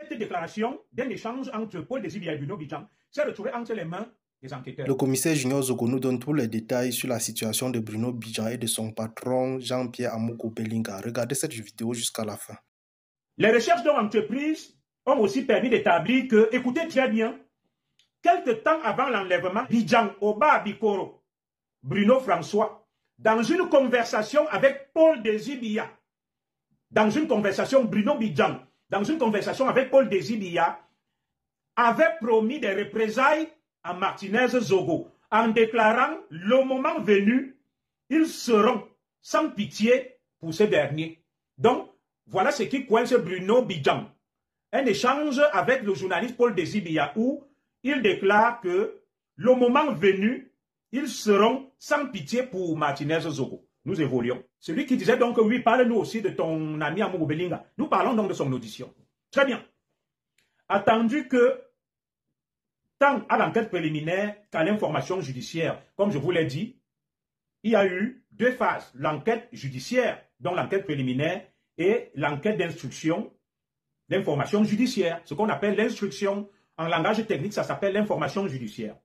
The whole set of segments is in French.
Cette déclaration d'un échange entre Paul Désibia et Bruno Bidjan s'est retrouvée entre les mains des enquêteurs. Le commissaire Junior Zogo nous donne tous les détails sur la situation de Bruno Bidjan et de son patron Jean-Pierre Amogo Belinga. Regardez cette vidéo jusqu'à la fin. Les recherches de l'entreprise ont aussi permis d'établir que, écoutez très bien, quelque temps avant l'enlèvement, Bidjan Oba Bikoro, Bruno François, dans une conversation avec Paul Désibia, dans une conversation Bruno Bidjan, dans une conversation avec Paul Désibia, avait promis des représailles à Martinez Zogo en déclarant le moment venu, ils seront sans pitié pour ce dernier. Donc, voilà ce qui coince Bruno Bidjan. Un échange avec le journaliste Paul Désibia où il déclare que le moment venu, ils seront sans pitié pour Martinez Zogo. Nous évoluons. Celui qui disait donc, oui, parle-nous aussi de ton ami Amogo Belinga. Nous parlons donc de son audition. Très bien. Attendu que, tant à l'enquête préliminaire qu'à l'information judiciaire, comme je vous l'ai dit, il y a eu deux phases. L'enquête judiciaire, dont l'enquête préliminaire, et l'enquête d'instruction, l'information judiciaire. Ce qu'on appelle l'instruction, en langage technique, ça s'appelle l'information judiciaire.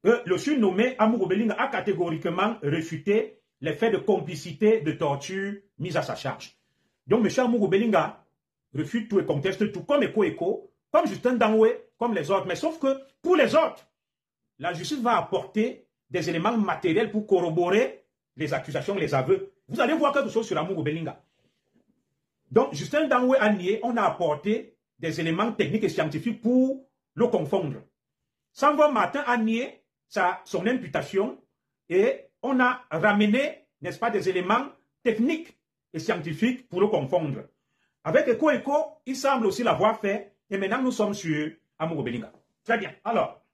Le surnommé Amogo Belinga a catégoriquement réfuté les faits de complicité, de torture mis à sa charge. Donc, M. Amogo Belinga refute tout et conteste tout, comme Eko, comme Justin Danoué, comme les autres. Mais sauf que, pour les autres, la justice va apporter des éléments matériels pour corroborer les accusations, les aveux. Vous allez voir quelque chose sur Amogo Belinga. Donc, Justin Danoué a nié, on a apporté des éléments techniques et scientifiques pour le confondre. Sanvo Martin a nié son imputation et on a ramené, n'est-ce pas, des éléments techniques et scientifiques pour le confondre. Avec Eko, il semble aussi l'avoir fait et maintenant nous sommes sur Amogo Belinga. Très bien. Alors,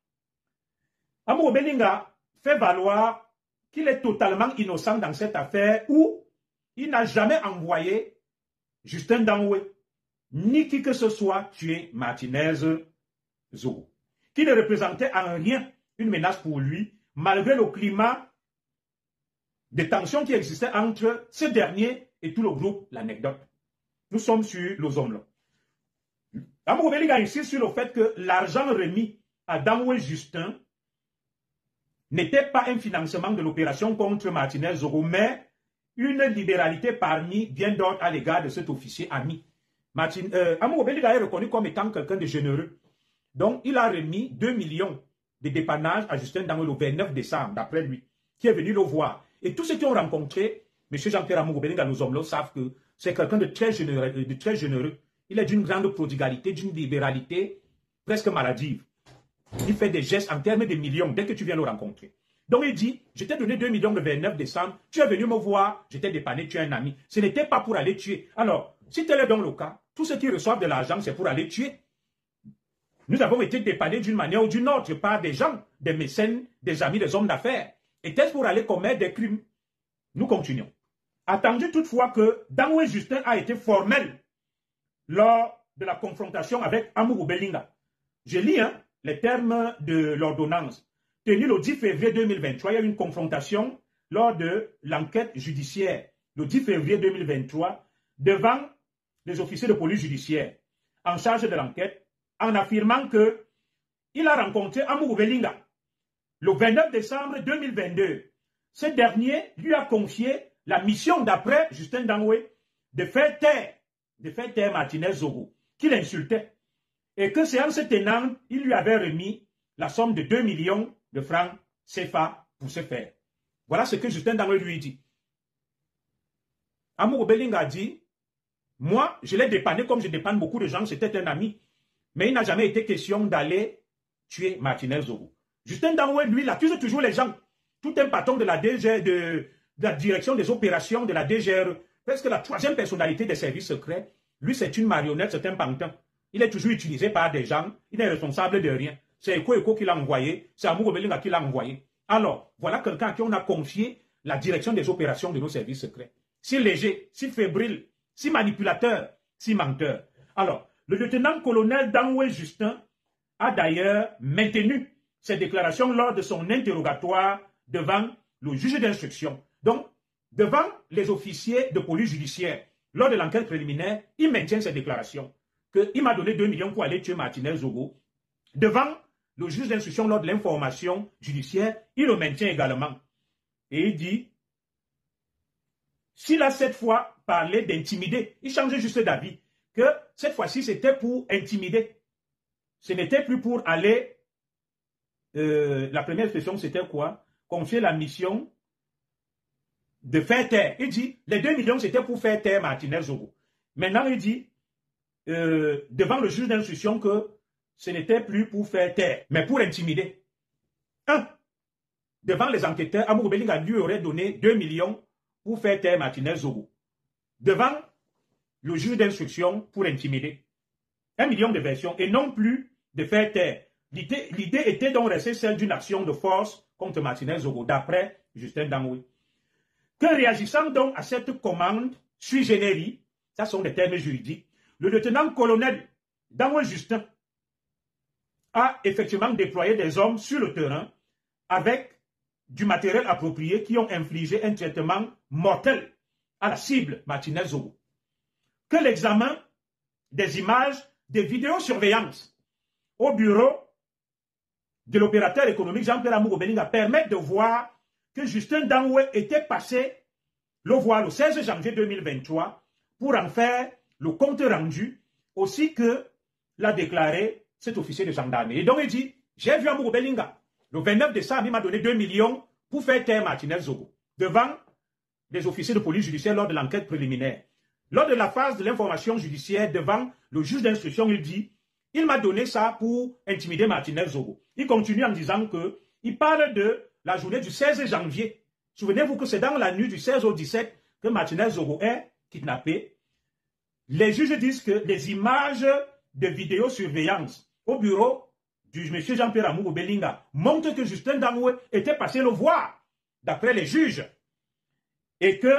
Amogo Belinga fait valoir qu'il est totalement innocent dans cette affaire où il n'a jamais envoyé Justin Danoué ni qui que ce soit tuer Martinez Zogo, qui ne représentait en rien une menace pour lui, malgré le climat de tension qui existait entre ce dernier et tout le groupe, l'anecdote. Nous sommes sur le zone là. Amogo Belinga insiste sur le fait que l'argent remis à Danoué Justin n'était pas un financement de l'opération contre Martinez Zogo, mais une libéralité parmi bien d'autres à l'égard de cet officier ami. Amogo Belinga est reconnu comme étant quelqu'un de généreux. Donc, il a remis 2 millions de dépannage à Justin Danoué le 29 décembre, d'après lui, qui est venu le voir. Et tous ceux qui ont rencontré M. Jean-Pierre Amogo Belinga, nous hommes là, savent que c'est quelqu'un de très généreux. Il est d'une grande prodigalité, d'une libéralité presque maladive. Il fait des gestes en termes de millions dès que tu viens le rencontrer. Donc il dit, je t'ai donné 2 millions le 29 décembre, tu es venu me voir, je t'ai dépanné, tu es un ami. Ce n'était pas pour aller tuer. Alors, si tel est donc le cas, tous ceux qui reçoivent de l'argent, c'est pour aller tuer. Nous avons été dépannés d'une manière ou d'une autre par des gens, des mécènes, des amis, des hommes d'affaires. Était-ce pour aller commettre des crimes? Nous continuons. Attendu toutefois que Danoué Justin a été formel lors de la confrontation avec Amogo Belinga. Je lis les termes de l'ordonnance. Tenue le 10 février 2023, il y a eu une confrontation lors de l'enquête judiciaire, le 10 février 2023, devant les officiers de police judiciaire en charge de l'enquête, en affirmant que il a rencontré Amogo Belinga le 29 décembre 2022. Ce dernier lui a confié la mission d'après Justin Danoué de faire taire Martinez Zogo, qu'il insultait, et que séance tenante, il lui avait remis la somme de 2 millions de francs CFA pour ce faire. Voilà ce que Justin Danoué lui dit. Amogo Belinga a dit, moi, je l'ai dépanné comme je dépanne beaucoup de gens, c'était un ami, mais il n'a jamais été question d'aller tuer Martinez Zogo. Justin Danoué, lui, il accuse toujours les gens. Tout un patron de la DG, de la direction des opérations de la DGRE, parce que la troisième personnalité des services secrets, lui, c'est une marionnette, c'est un pantin. Il est toujours utilisé par des gens, il n'est responsable de rien. C'est Eko qui l'a envoyé, c'est Amogo Belinga qui l'a envoyé. Alors, voilà quelqu'un à qui on a confié la direction des opérations de nos services secrets. Si léger, si fébrile, si manipulateur, si menteur. Alors, le lieutenant-colonel Danoué Justin a d'ailleurs maintenu ses déclarations lors de son interrogatoire devant le juge d'instruction. Donc, devant les officiers de police judiciaire, lors de l'enquête préliminaire, il maintient ses déclarations. qu'il m'a donné 2 millions pour aller tuer Martinez Zogo. Devant le juge d'instruction lors de l'information judiciaire, il le maintient également. Et il dit, s'il a cette fois parlé d'intimider, il changeait juste d'avis, que cette fois-ci c'était pour intimider. Ce n'était plus pour aller, la première expression c'était quoi? Confier la mission de faire taire. Il dit, les 2 millions c'était pour faire taire Martinez Zogo. Maintenant il dit, devant le juge d'instruction que ce n'était plus pour faire taire, mais pour intimider. Devant les enquêteurs, Amourou Belinga lui aurait donné 2 millions pour faire taire Martinez Zogo. Devant le juge d'instruction pour intimider. 1 million de versions et non plus de faire taire. L'idée était donc restée celle d'une action de force contre Martinez Zogo, d'après Justin Dangoye. Que réagissant donc à cette commande sui generis, ça sont des termes juridiques, le lieutenant-colonel Dangoye Justin a effectivement déployé des hommes sur le terrain avec du matériel approprié qui ont infligé un traitement mortel à la cible Martinez Zogo. Que l'examen des images des vidéosurveillance au bureau de l'opérateur économique Jean-Pierre Amourou Belinga permettent de voir que Justin Dangoye était passé le voir le 16 janvier 2023 pour en faire le compte rendu, aussi que l'a déclaré cet officier de gendarmerie. Et donc il dit, j'ai vu Amourou Belinga. Le 29 décembre, il m'a donné 2 millions pour faire taire Martinez Zogo devant des officiers de police judiciaire lors de l'enquête préliminaire. Lors de la phase de l'information judiciaire devant le juge d'instruction, il dit, il m'a donné ça pour intimider Martinez Zogo. Il continue en disant que il parle de la journée du 16 janvier. Souvenez-vous que c'est dans la nuit du 16 au 17 que Martinez Zogo est kidnappé. Les juges disent que les images de vidéosurveillance au bureau du M. Jean-Pierre Amourou Belinga montrent que Justin Dangoye était passé le voir, d'après les juges. Et que,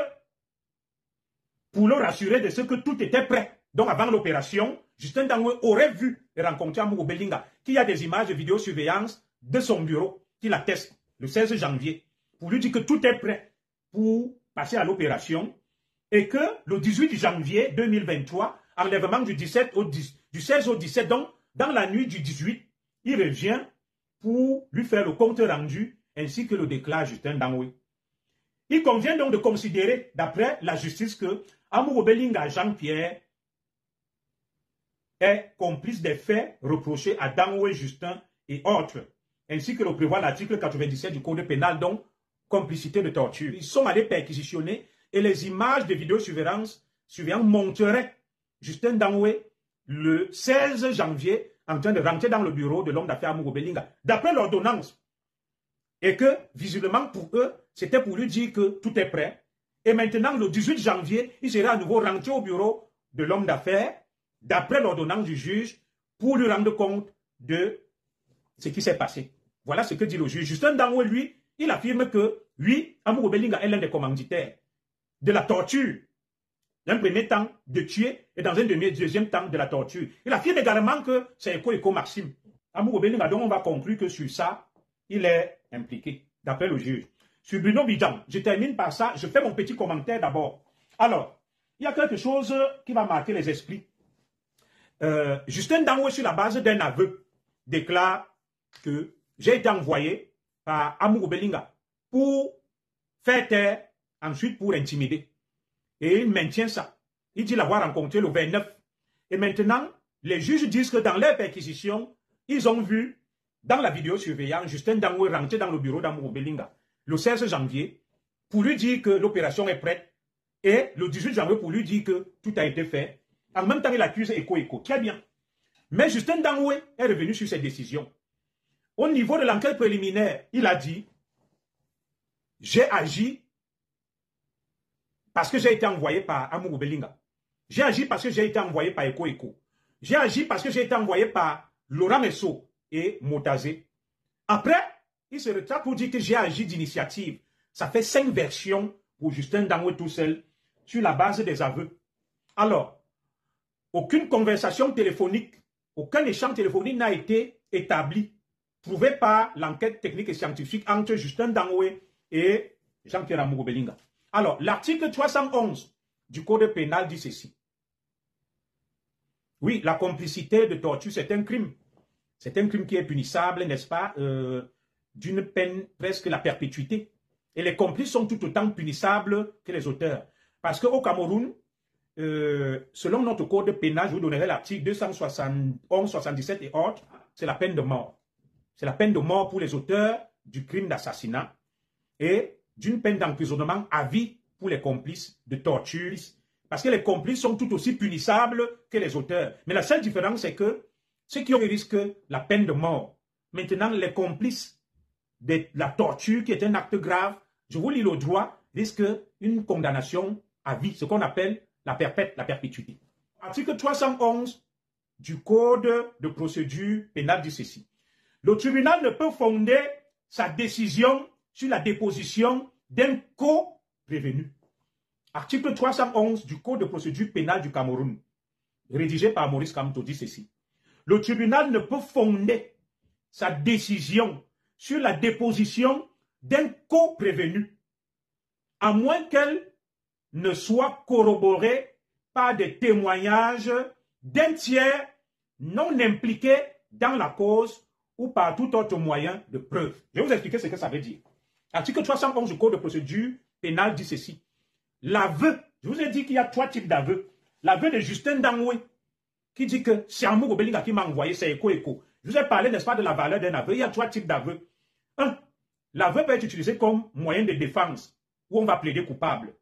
pour le rassurer de ce que tout était prêt, donc avant l'opération, Justin Dangoye aurait vu et rencontré Amourou Belinga, qu'il y a des images de vidéosurveillance de son bureau, qu'il atteste le 16 janvier, pour lui dire que tout est prêt pour passer à l'opération, et que le 18 janvier 2023, enlèvement du 16 au 17, donc dans la nuit du 18, il revient pour lui faire le compte rendu, ainsi que le déclare Justin Dangoye. Il convient donc de considérer, d'après la justice, que Amourou Belinga Jean-Pierre est complice des faits reprochés à Dangoye Justin et autres, ainsi que le prévoit l'article 97 du Code pénal, donc complicité de torture. Ils sont allés perquisitionner et les images de vidéosurveillance montreraient Justin Dangoye le 16 janvier en train de rentrer dans le bureau de l'homme d'affaires Amourou Belinga, d'après l'ordonnance. Et que, visiblement, pour eux, c'était pour lui dire que tout est prêt. Et maintenant, le 18 janvier, il sera à nouveau rentré au bureau de l'homme d'affaires, d'après l'ordonnance du juge, pour lui rendre compte de ce qui s'est passé. Voilà ce que dit le juge. Justin Dangoye, lui, il affirme que, oui, Amourou Belinga est l'un des commanditaires de la torture. Dans un premier temps, de tuer, et dans un deuxième temps, de la torture. Il affirme également que c'est Eko Maxime. Amourou Belinga, donc on va conclure que sur ça, il est impliqué, d'après le juge. Sur Bruno Bidjan, je termine par ça, je fais mon petit commentaire d'abord. Alors, il y a quelque chose qui va marquer les esprits. Justin Dangoye, sur la base d'un aveu, déclare que j'ai été envoyé par Amourou Belinga pour faire taire, ensuite pour intimider. Et il maintient ça. Il dit l'avoir rencontré le 29. Et maintenant, les juges disent que dans leur perquisition, ils ont vu, dans la vidéosurveillance, Justin Dangoye rentrer dans le bureau d'Amourou Belinga le 16 janvier pour lui dire que l'opération est prête. Et le 18 janvier pour lui dire que tout a été fait. En même temps, il accuse Eko. Très bien. Mais Justin Dangoye est revenu sur cette décision. Au niveau de l'enquête préliminaire, il a dit « J'ai agi parce que j'ai été envoyé par Amourou Belinga. J'ai agi parce que j'ai été envoyé par Eko. J'ai agi parce que j'ai été envoyé par Laurent Messo et Motazé. Après, il se retraite pour dire que j'ai agi d'initiative. Ça fait 5 versions pour Justin Dangoye tout seul sur la base des aveux. Alors, aucune conversation téléphonique, aucun échange téléphonique n'a été établi, prouvé par l'enquête technique et scientifique entre Justin Dangoye et Jean-Pierre Amourou Belinga. Alors, l'article 311 du Code pénal dit ceci. Oui, la complicité de torture, c'est un crime. C'est un crime qui est punissable, n'est-ce pas, d'une peine presque la perpétuité. Et les complices sont tout autant punissables que les auteurs. Parce qu'au Cameroun, selon notre code pénal, je vous donnerai l'article 271, 77 et autres, c'est la peine de mort. C'est la peine de mort pour les auteurs du crime d'assassinat et d'une peine d'emprisonnement à vie pour les complices de torture. Parce que les complices sont tout aussi punissables que les auteurs. Mais la seule différence, c'est que ceux qui risquent la peine de mort. Maintenant, les complices de la torture, qui est un acte grave, je vous lis le droit, risquent une condamnation à vie, ce qu'on appelle la perpétuité. Article 311 du Code de procédure pénale dit ceci. Le tribunal ne peut fonder sa décision sur la déposition d'un co-prévenu. Article 311 du Code de procédure pénale du Cameroun, rédigé par Maurice Kamto, dit ceci. Le tribunal ne peut fonder sa décision sur la déposition d'un co-prévenu, à moins qu'elle ne soit corroborée par des témoignages d'un tiers non impliqué dans la cause ou par tout autre moyen de preuve. Je vais vous expliquer ce que ça veut dire. Article 311 du Code de procédure pénale dit ceci. L'aveu, je vous ai dit qu'il y a 3 types d'aveux. L'aveu de Justin Dangoué, qui dit que c'est Amour Obelinga qui m'a envoyé, c'est écho. Je vous ai parlé, n'est-ce pas, de la valeur d'un aveu. Il y a 3 types d'aveux. 1. L'aveu peut être utilisé comme moyen de défense, où on va plaider coupable.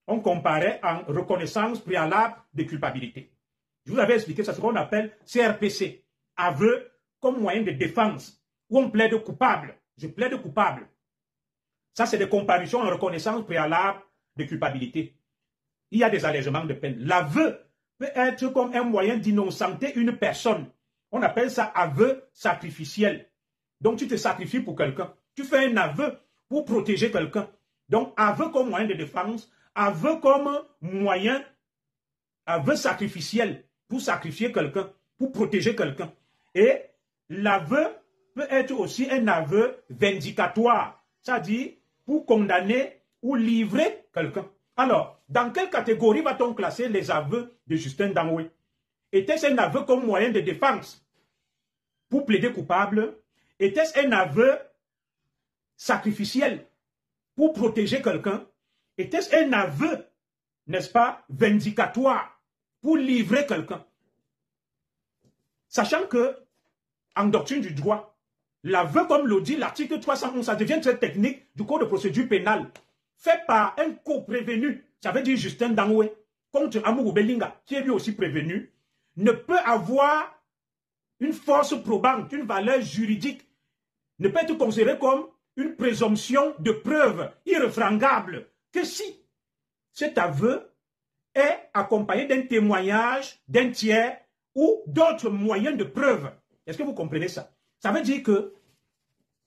On comparait en reconnaissance préalable de culpabilité. Je vous avais expliqué, ça, ce qu'on appelle CRPC, aveu comme moyen de défense, où on plaide coupable. Je plaide coupable. Ça, c'est des comparutions en reconnaissance préalable de culpabilité. Il y a des allègements de peine. L'aveu peut être comme un moyen d'innocenter une personne. On appelle ça aveu sacrificiel. Donc, tu te sacrifies pour quelqu'un. Tu fais un aveu pour protéger quelqu'un. Donc, aveu comme moyen de défense, aveu comme moyen, aveu sacrificiel pour sacrifier quelqu'un, pour protéger quelqu'un. Et l'aveu peut être aussi un aveu vindicatoire, c'est-à-dire pour condamner ou livrer quelqu'un. Alors, dans quelle catégorie va-t-on classer les aveux de Justin Dangoué? Était-ce un aveu comme moyen de défense pour plaider coupable? Était-ce un aveu sacrificiel pour protéger quelqu'un? Était-ce un aveu, n'est-ce pas, vindicatoire pour livrer quelqu'un? Sachant que, en doctrine du droit, l'aveu, comme le dit l'article 311, ça devient très technique du Code de procédure pénale, fait par un co-prévenu, ça veut dire Justin Dangoué, contre Amour Obelinga, qui est lui aussi prévenu, ne peut avoir une force probante, une valeur juridique, ne peut être considéré comme une présomption de preuve irréfragable que si cet aveu est accompagné d'un témoignage d'un tiers ou d'autres moyens de preuve. Est-ce que vous comprenez ça? Ça veut dire que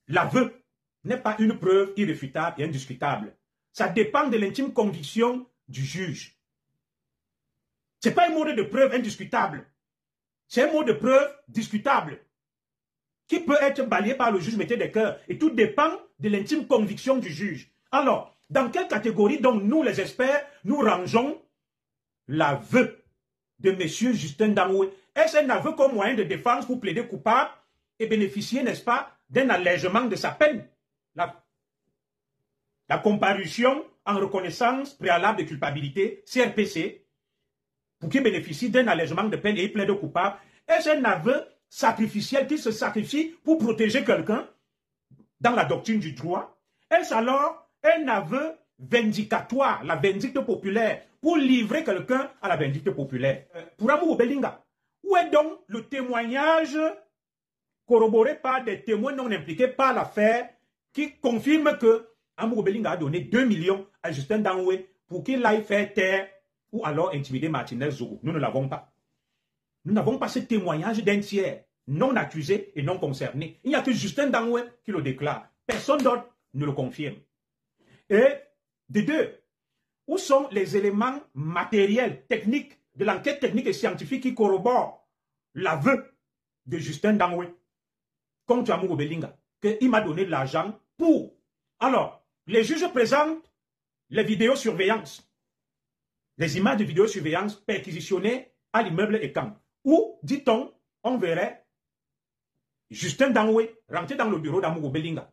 l'aveu n'est pas une preuve irréfutable et indiscutable. Ça dépend de l'intime conviction du juge. Ce n'est pas un mot de preuve indiscutable. C'est un mot de preuve discutable qui peut être balayé par le juge metteur des cœurs. Et tout dépend de l'intime conviction du juge. Alors, dans quelle catégorie, donc, nous, les experts, nous rangeons l'aveu de M. Justin Dangoué? Est-ce un aveu comme moyen de défense pour plaider coupable et bénéficier, n'est-ce pas, d'un allègement de sa peine? La comparution en reconnaissance préalable de culpabilité, CRPC, pour qu'il bénéficie d'un allègement de peine et il plaide coupable. Est-ce un aveu sacrificiel qui se sacrifie pour protéger quelqu'un dans la doctrine du droit? Est-ce alors un aveu vindicatoire, la vindicte populaire, pour livrer quelqu'un à la vindicte populaire? Pour Amour Obelinga, où est donc le témoignage corroboré par des témoins non impliqués par l'affaire qui confirme que Amour Obelinga a donné 2 millions à Justin Dangoué pour qu'il aille faire taire ou alors intimider Martinez Zogo? Nous ne l'avons pas. Nous n'avons pas ce témoignage d'un tiers non accusé et non concerné. Il n'y a que Justin Dangoué qui le déclare. Personne d'autre ne le confirme. Et de deux, où sont les éléments matériels, techniques, de l'enquête technique et scientifique qui corroborent l'aveu de Justin Dangoué contre Amour Obelinga, qu'il m'a donné de l'argent pour. Alors, les juges présentent les vidéosurveillances, les images de vidéosurveillance perquisitionnées à l'immeuble Ekan, où, dit-on, on verrait Justin Danoué rentrer dans le bureau d'Amogo Belinga.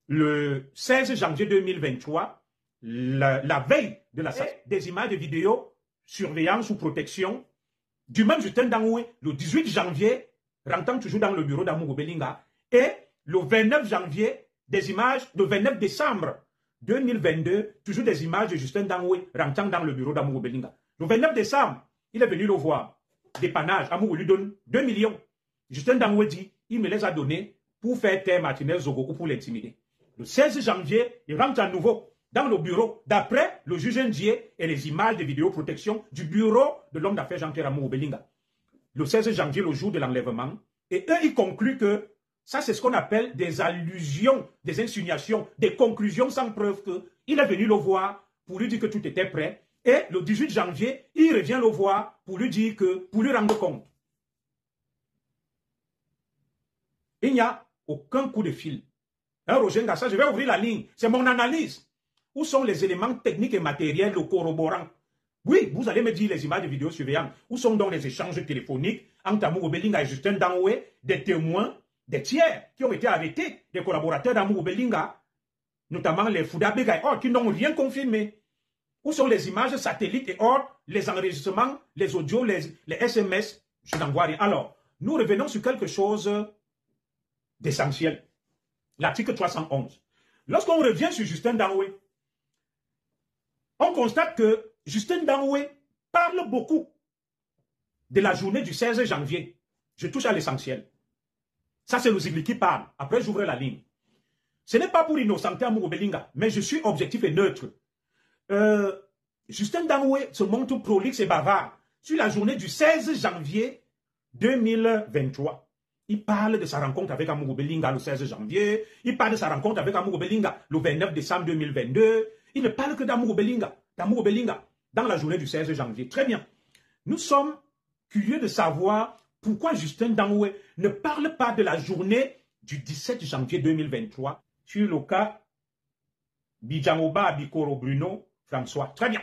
Le 16 janvier 2023, la veille de la des images de vidéo, surveillance ou protection, du même Justin Danoué, le 18 janvier, rentrant toujours dans le bureau d'Amogo Belinga, et le 29 janvier, des images, le 29 décembre 2022, toujours des images de Justin Danoué rentrant dans le bureau d'Amogo Belinga. Le 29 décembre, il est venu le voir. Dépannage, Amogo lui donne 2 millions. Justin Danoué dit, il me les a donnés pour faire taire Martinez Zogo ou pour l'intimider. Le 16 janvier, il rentre à nouveau dans le bureau, d'après le juge Ndié et les images de vidéoprotection du bureau de l'homme d'affaires Jean-Pierre Amogo Belinga. Le 16 janvier, le jour de l'enlèvement, et eux, ils concluent que ça, c'est ce qu'on appelle des allusions, des insinuations, des conclusions sans preuve qu'il est venu le voir pour lui dire que tout était prêt. Et le 18 janvier, il revient le voir pour lui dire que, pour lui rendre compte. Il n'y a aucun coup de fil. Hein, Roger Ngassa, je vais ouvrir la ligne. C'est mon analyse. Où sont les éléments techniques et matériels le corroborant? Oui, vous allez me dire les images de vidéosurveillance. Où sont donc les échanges téléphoniques entre Amogo Belinga et Justin Danoué, des témoins, des tiers qui ont été arrêtés, des collaborateurs d'Amogo Belinga, notamment les Fouda Bega et autres, qui n'ont rien confirmé? Où sont les images satellites et autres, les enregistrements, les audios, les SMS? Je n'en vois rien. Alors, nous revenons sur quelque chose d'essentiel. L'article 311. Lorsqu'on revient sur Justin Danoué, on constate que Justin Danoué parle beaucoup de la journée du 16 janvier. Je touche à l'essentiel. Ça, c'est Luzigli qui parle. Après, j'ouvre la ligne. Ce n'est pas pour innocenter Amogo Belinga, mais je suis objectif et neutre. Justin Danoué se montre prolixe et bavard sur la journée du 16 janvier 2023. Il parle de sa rencontre avec Amogo Belinga le 16 janvier. Il parle de sa rencontre avec Amogo Belinga le 29 décembre 2022. Il ne parle que d'Amogo Belinga dans la journée du 16 janvier. Très bien. Nous sommes curieux de savoir pourquoi Justin Danoué ne parle pas de la journée du 17 janvier 2023 sur le cas Bijangoba Bikoro Bruno François. Très bien.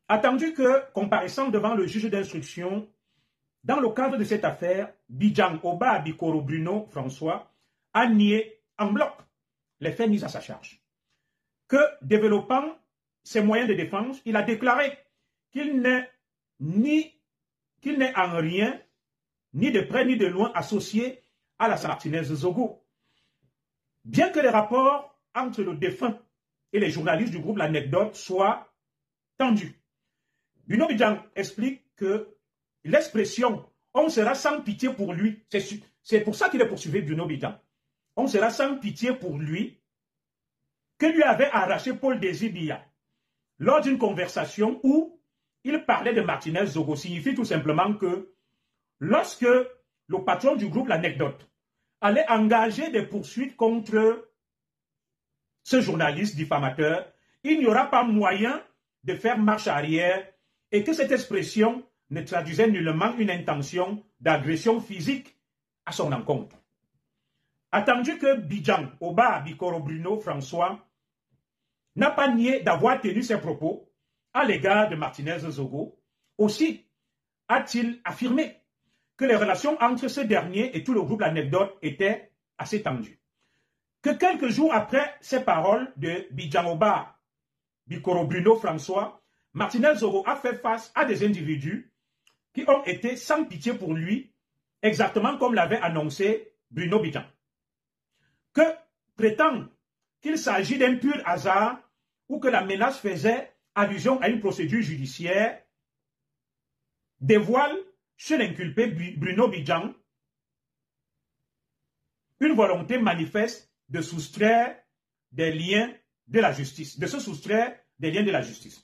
Attendu que, comparaissant devant le juge d'instruction, dans le cadre de cette affaire, Bijangoba Bikoro Bruno François a nié en bloc les faits mis à sa charge. Que, développant ses moyens de défense, il a déclaré qu'il n'est en rien, ni de près ni de loin, associé à la Martinez Zogo. Bien que les rapports entre le défunt et les journalistes du groupe L'Anecdote soient tendus, Bruno Bidjan explique que l'expression « on sera sans pitié pour lui », c'est pour ça qu'il est poursuivi, Bruno Bidjan. On sera sans pitié pour lui, que lui avait arraché Paul Désir lors d'une conversation où il parlait de Martinez Zogo, signifie tout simplement que lorsque le patron du groupe L'Anecdote allait engager des poursuites contre ce journaliste diffamateur, il n'y aura pas moyen de faire marche arrière et que cette expression ne traduisait nullement une intention d'agression physique à son encontre. Attendu que Bidjan Oba Bikoro Bruno François n'a pas nié d'avoir tenu ses propos à l'égard de Martinez Zogo, aussi a-t-il affirmé que les relations entre ce dernier et tout le groupe L'Anecdote étaient assez tendues. Que quelques jours après ces paroles de Bijangoba Bikoro Bruno François, Martinez Zogo a fait face à des individus qui ont été sans pitié pour lui, exactement comme l'avait annoncé Bruno Bidjan. Que prétendre qu'il s'agit d'un pur hasard ou que la menace faisait allusion à une procédure judiciaire, dévoile chez l'inculpé Bruno Bidjan une volonté manifeste de soustraire des liens de la justice, de se soustraire des liens de la justice.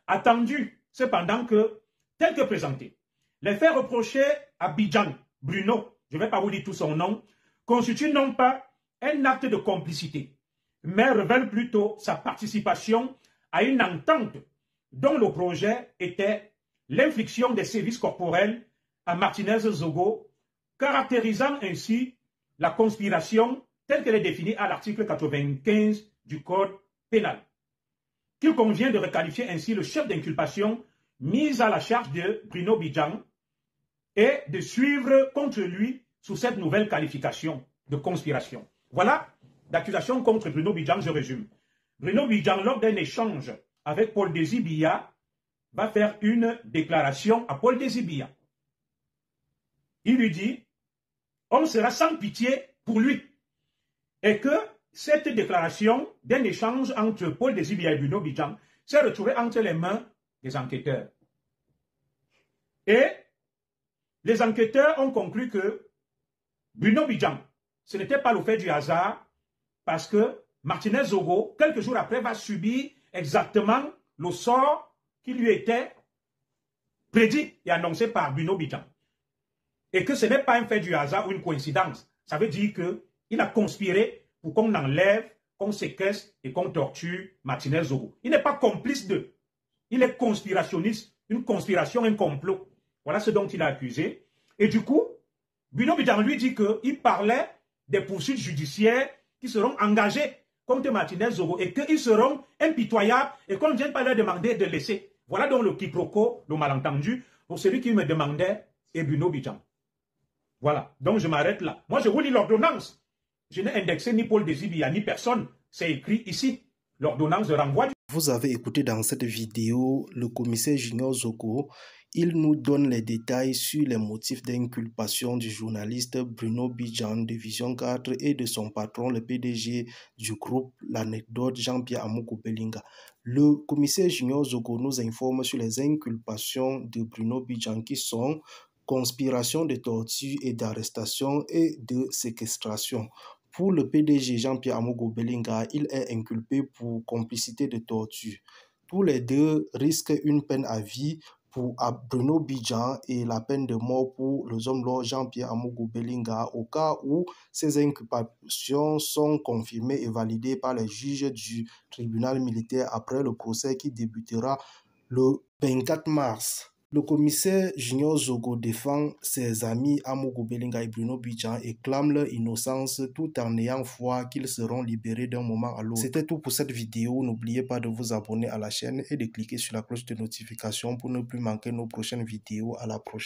Attendu cependant que, tel que présenté, les faits reprochés à Bidjan Bruno, je ne vais pas vous dire tout son nom, constituent non pas un acte de complicité, mais révèlent plutôt sa participation à une entente dont le projet était l'infliction des sévices corporels à Martinez Zogo, caractérisant ainsi la conspiration telle qu'elle est définie à l'article 95 du Code pénal. Qu'il convient de requalifier ainsi le chef d'inculpation mis à la charge de Bruno Bidjan et de suivre contre lui sous cette nouvelle qualification de conspiration. Voilà l'accusation contre Bruno Bidjan, je résume. Bruno Bidjan, lors d'un échange avec Paul Dési-Biya, va faire une déclaration à Paul Dési-Biya. Il lui dit, on sera sans pitié pour lui. Et que cette déclaration d'un échange entre Paul Dési-Biya et Bruno Bidjan s'est retrouvée entre les mains des enquêteurs. Et les enquêteurs ont conclu que Bruno Bidjan, ce n'était pas le fait du hasard, parce que Martinez Zogo, quelques jours après, va subir exactement le sort qui lui était prédit et annoncé par Bruno Bidjan. Et que ce n'est pas un fait du hasard ou une coïncidence. Ça veut dire qu'il a conspiré pour qu'on enlève, qu'on séquestre et qu'on torture Martinez Zogo. Il n'est pas complice d'eux. Il est conspirationniste, une conspiration, un complot. Voilà ce dont il a accusé. Et du coup, Bruno Bidjan lui dit qu'il parlait des poursuites judiciaires qui seront engagées contre Martinez Zogo et qu'ils seront impitoyables et qu'on ne vient pas leur demander de laisser. Voilà donc le quiproquo, le malentendu, pour celui qui me demandait et Bruno Bidjan. Voilà, donc je m'arrête là. Moi, je vous lis l'ordonnance. Je n'ai indexé ni Paul Dési-Biya ni personne. C'est écrit ici. L'ordonnance de renvoi. Vous avez écouté dans cette vidéo le commissaire Junior Zogo. Il nous donne les détails sur les motifs d'inculpation du journaliste Bruno Bidjan de Vision 4 et de son patron, le PDG du groupe L'Anecdote, Jean-Pierre Amougou Belinga. Le commissaire Junior Zogo nous informe sur les inculpations de Bruno Bidjan qui sont conspiration de torture et d'arrestation et de séquestration. Pour le PDG Jean-Pierre Amougou Belinga, il est inculpé pour complicité de torture. Tous les deux risquent une peine à vie pour Bruno Bidjan et la peine de mort pour le homme Jean-Pierre Amougou Belinga au cas où ces inculpations sont confirmées et validées par les juges du tribunal militaire après le procès qui débutera le 24 mars. Le commissaire Junior Zogo défend ses amis Amougou Belinga et Bruno Bidjan et clame leur innocence tout en ayant foi qu'ils seront libérés d'un moment à l'autre. C'était tout pour cette vidéo. N'oubliez pas de vous abonner à la chaîne et de cliquer sur la cloche de notification pour ne plus manquer nos prochaines vidéos. À la prochaine.